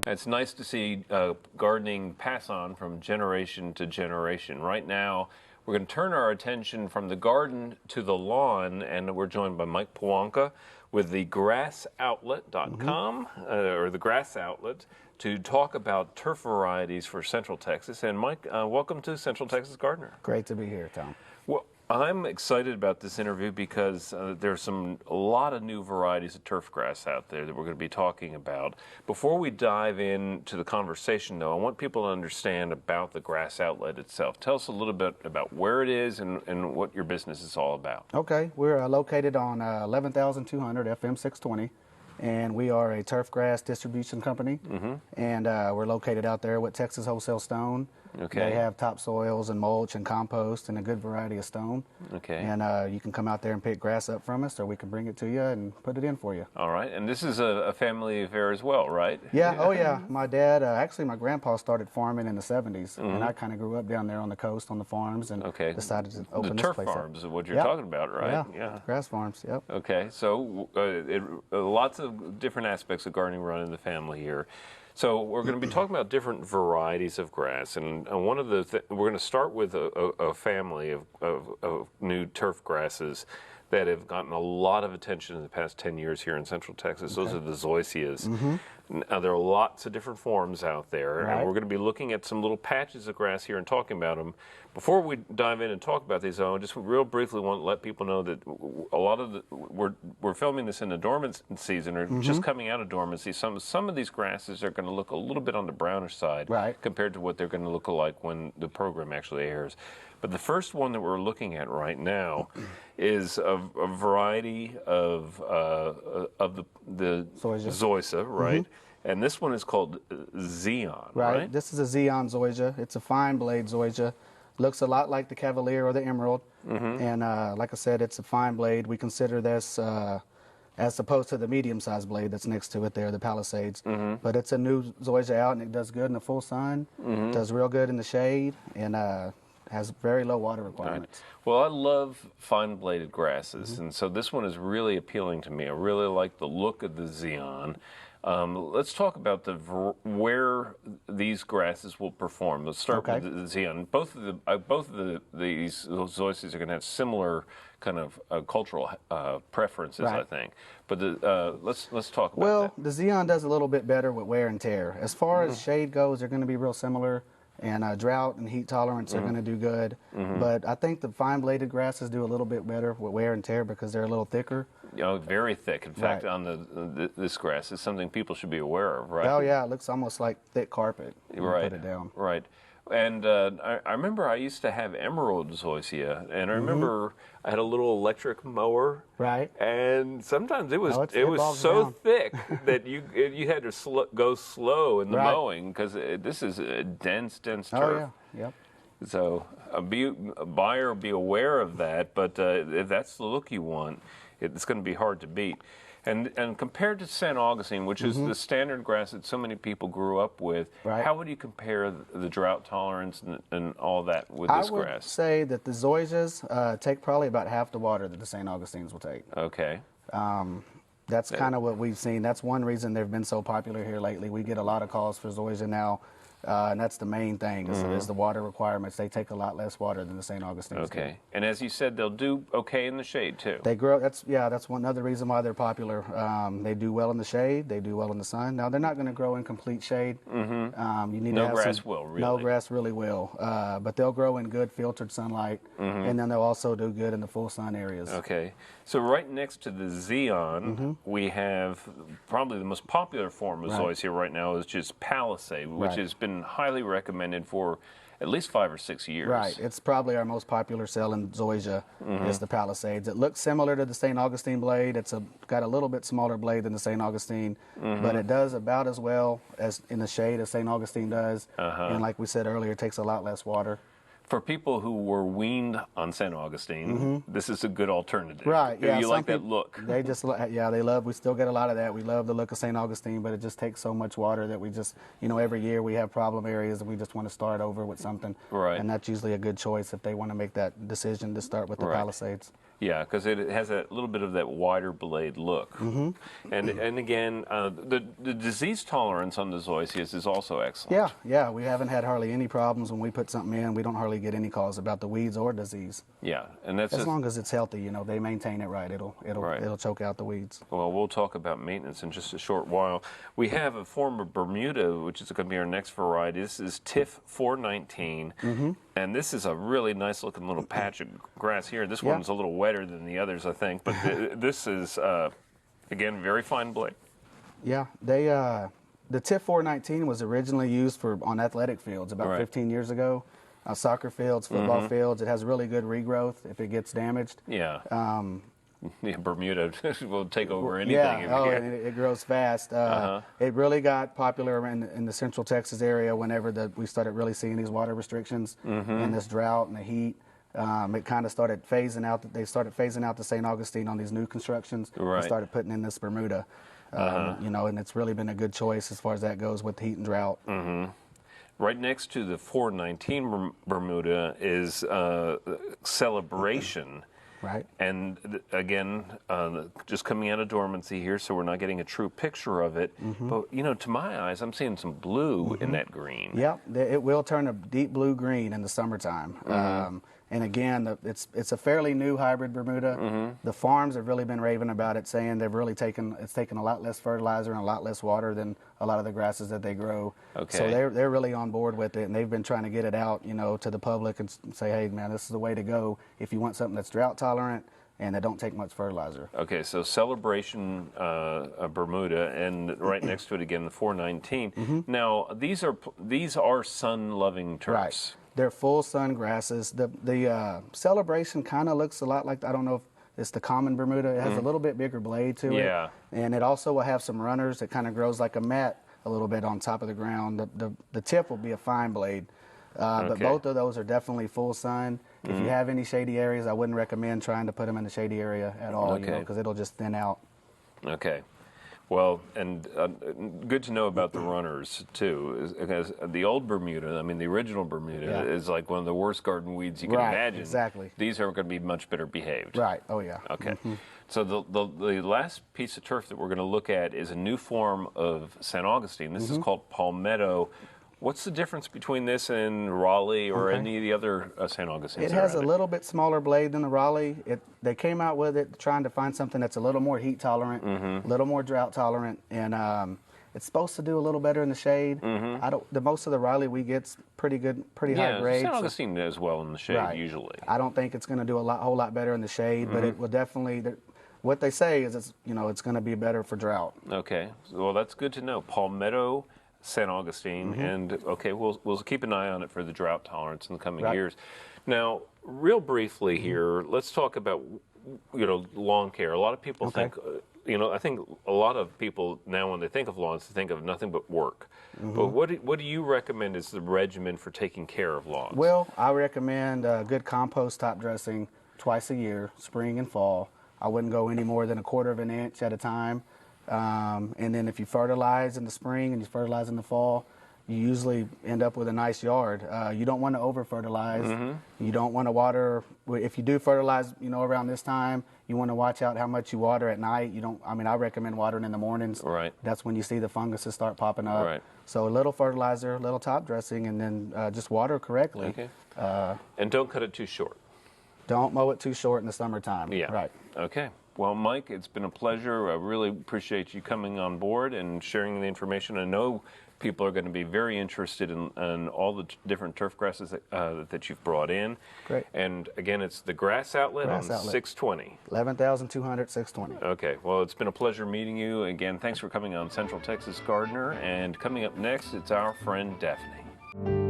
It's nice to see gardening pass on from generation to generation. Right now, we're going to turn our attention from the garden to the lawn, and we're joined by Mike Piwonka with the grassoutlet.com, or the Grass Outlet, to talk about turf varieties for Central Texas. And Mike, welcome to Central Texas Gardener. Great to be here, Tom. Well, I'm excited about this interview because there's a lot of new varieties of turf grass out there that we're going to be talking about. Before we dive into the conversation, though, I want people to understand about the Grass Outlet itself. Tell us a little bit about where it is and what your business is all about. Okay, we're located on 11,200 FM 620, and we are a turf grass distribution company, and we're located out there with Texas Wholesale Stone. Okay. They have topsoils and mulch and compost and a good variety of stone. Okay. And you can come out there and pick grass up from us, or we can bring it to you and put it in for you. All right. And this is a family affair as well, right? Yeah. Oh, yeah. My dad, actually, my grandpa started farming in the 70s, and I kind of grew up down there on the coast on the farms and decided to open this place up. The turf farms is what you're talking about, right? Yeah. Grass farms, yep. Okay. So lots of different aspects of gardening run in the family here. So we're going to be talking about different varieties of grass, and one of we're going to start with a family of new turf grasses that have gotten a lot of attention in the past 10 years here in Central Texas. Those are the zoysias. Now, there are lots of different forms out there, and we're going to be looking at some little patches of grass here and talking about them. Before we dive in and talk about these, I just real briefly want to let people know that a lot of we're filming this in the dormant season, or just coming out of dormancy. Some of these grasses are going to look a little bit on the brownish side compared to what they're going to look like when the program actually airs. But the first one that we're looking at right now is a variety of the zoysia, right? And this one is called Zeon, right? This is a Zeon zoysia. It's a fine blade zoysia. Looks a lot like the Cavalier or the Emerald. And like I said, it's a fine blade. We consider this as opposed to the medium-sized blade that's next to it there, the Palisades. But it's a new zoysia out, and it does good in the full sun, does real good in the shade, and has very low water requirements. Well, I love fine-bladed grasses, and so this one is really appealing to me. I really like the look of the Zeon. Let's talk about where these grasses will perform. Let's start with the Zeon. Both of these zoysias are going to have similar kind of cultural preferences, I think. But let's talk about that. Well, the Zeon does a little bit better with wear and tear. As far as shade goes, they're going to be real similar. And drought and heat tolerance are going to do good. But I think the fine-bladed grasses do a little bit better with wear and tear because they're a little thicker. You know, very thick. In fact, on this grass is something people should be aware of, right? Oh, yeah. It looks almost like thick carpet when you put it down. Right. And I remember I used to have emerald zoysia, and I remember I had a little electric mower. Right. And sometimes it was so thick that you had to go slow in the mowing because this is a dense turf. Oh, yeah. Yep. So a buyer, be aware of that, but if that's the look you want, it's going to be hard to beat. And compared to St. Augustine, which is the standard grass that so many people grew up with, how would you compare the drought tolerance and all that with this grass? I would say that the zoysias take probably about half the water that the St. Augustines will take. Okay. That's kind of what we've seen. That's one reason they've been so popular here lately. We get a lot of calls for zoysia now. And that's the main thing is the water requirements. They take a lot less water than the St. Augustine. Okay, and as you said, they'll do okay in the shade too. They grow. That's one other reason why they're popular. They do well in the shade. They do well in the sun. Now they're not going to grow in complete shade. You need no to have grass will really. No grass really will. But they'll grow in good filtered sunlight, and then they'll also do good in the full sun areas. Okay, so right next to the Zeon, we have probably the most popular form of zoysia right now is just Palisade, which has been highly recommended for at least 5 or 6 years. Right. It's probably our most popular selling zoysia is the Palisades. It looks similar to the St. Augustine blade. It's got a little bit smaller blade than the St. Augustine, but it does about as well as in the shade as St. Augustine does. And like we said earlier, it takes a lot less water. For people who were weaned on St. Augustine, this is a good alternative. Right, yeah. You like that look. They just, they love, we still get a lot of that. We love the look of St. Augustine, but it just takes so much water that we just, every year we have problem areas and we just want to start over with something. Right. And that's usually a good choice if they want to make that decision to start with the Palisades. Yeah, because it has a little bit of that wider blade look. And again, the disease tolerance on the zoysias is also excellent. Yeah, we haven't had hardly any problems when we put something in. We don't hardly get any calls about the weeds or disease. Yeah, and that's as long as it's healthy. You know, they maintain it right. It'll choke out the weeds. Well, we'll talk about maintenance in just a short while. We have a form of Bermuda, which is going to be our next variety. This is Tif 419, and this is a really nice looking little patch of grass here. This one's a little wetter than the others, I think, but this is again very fine blade. Yeah, the Tif 419 was originally used on athletic fields about 15 years ago. Soccer fields, football fields. It has really good regrowth if it gets damaged. Yeah. Yeah, Bermuda will take over anything. And it grows fast. It really got popular in the central Texas area whenever we started really seeing these water restrictions and this drought and the heat. It kind of started phasing out. They started phasing out the St. Augustine on these new constructions. And started putting in this Bermuda. You know, and it's really been a good choice as far as that goes with heat and drought. Right next to the 419 Bermuda is Celebration. Right. And again, just coming out of dormancy here, so we're not getting a true picture of it. But, you know, to my eyes, I'm seeing some blue in that green. Yep, it will turn a deep blue-green in the summertime. And again, it's a fairly new hybrid Bermuda. The farms have really been raving about it, saying it's taken a lot less fertilizer and a lot less water than a lot of the grasses that they grow. So they're really on board with it, and they've been trying to get it out, you know, to the public and say, hey, man, this is the way to go if you want something that's drought tolerant and that don't take much fertilizer. Okay, so Celebration Bermuda, and right next to it again, the 419. Now, these are sun-loving turfs. Right. They're full sun grasses. The Celebration kind of looks a lot like, I don't know if it's the common Bermuda. It has a little bit bigger blade to it. And it also will have some runners. It kind of grows like a mat a little bit on top of the ground. The tip will be a fine blade. But both of those are definitely full sun. If you have any shady areas, I wouldn't recommend trying to put them in the shady area at all, you know, because it'll just thin out. Okay. Well, and good to know about the runners, too, because the old Bermuda, I mean, the original Bermuda is like one of the worst garden weeds you can imagine. Exactly. These are going to be much better behaved. Right. Oh, yeah. Okay. So the last piece of turf that we're going to look at is a new form of St. Augustine. This is called Palmetto. What's the difference between this and Raleigh or any of the other St. Augustines? It has a little bit smaller blade than the Raleigh. They came out with it trying to find something that's a little more heat tolerant, a little more drought tolerant, and it's supposed to do a little better in the shade. Most of the Raleigh we get's pretty good, pretty high grade. St. Augustine does well in the shade usually. I don't think it's going to do a whole lot better in the shade, but it will definitely. What they say is it's going to be better for drought. Okay, well that's good to know. Palmetto St. Augustine, and we'll keep an eye on it for the drought tolerance in the coming years. Now, real briefly here, let's talk about lawn care. A lot of people think, I think a lot of people now when they think of lawns, they think of nothing but work. But what do you recommend is the regimen for taking care of lawns? Well, I recommend good compost top dressing twice a year, spring and fall. I wouldn't go any more than 1/4 of an inch at a time. And then if you fertilize in the spring and you fertilize in the fall, you usually end up with a nice yard. You don't want to over-fertilize. You don't want to water. If you do fertilize, around this time, you want to watch out how much you water at night. I recommend watering in the mornings. Right. That's when you see the funguses start popping up. Right. So a little fertilizer, a little top dressing, and then just water correctly. Okay. And don't cut it too short. Don't mow it too short in the summertime. Yeah. Right. Okay. Well, Mike, it's been a pleasure. I really appreciate you coming on board and sharing the information. I know people are going to be very interested in all the different turf grasses that you've brought in. Great. And again, it's the Grass Outlet on 620. 11,200, 620. Okay. Well, it's been a pleasure meeting you. Again, thanks for coming on Central Texas Gardener. And coming up next, it's our friend Daphne.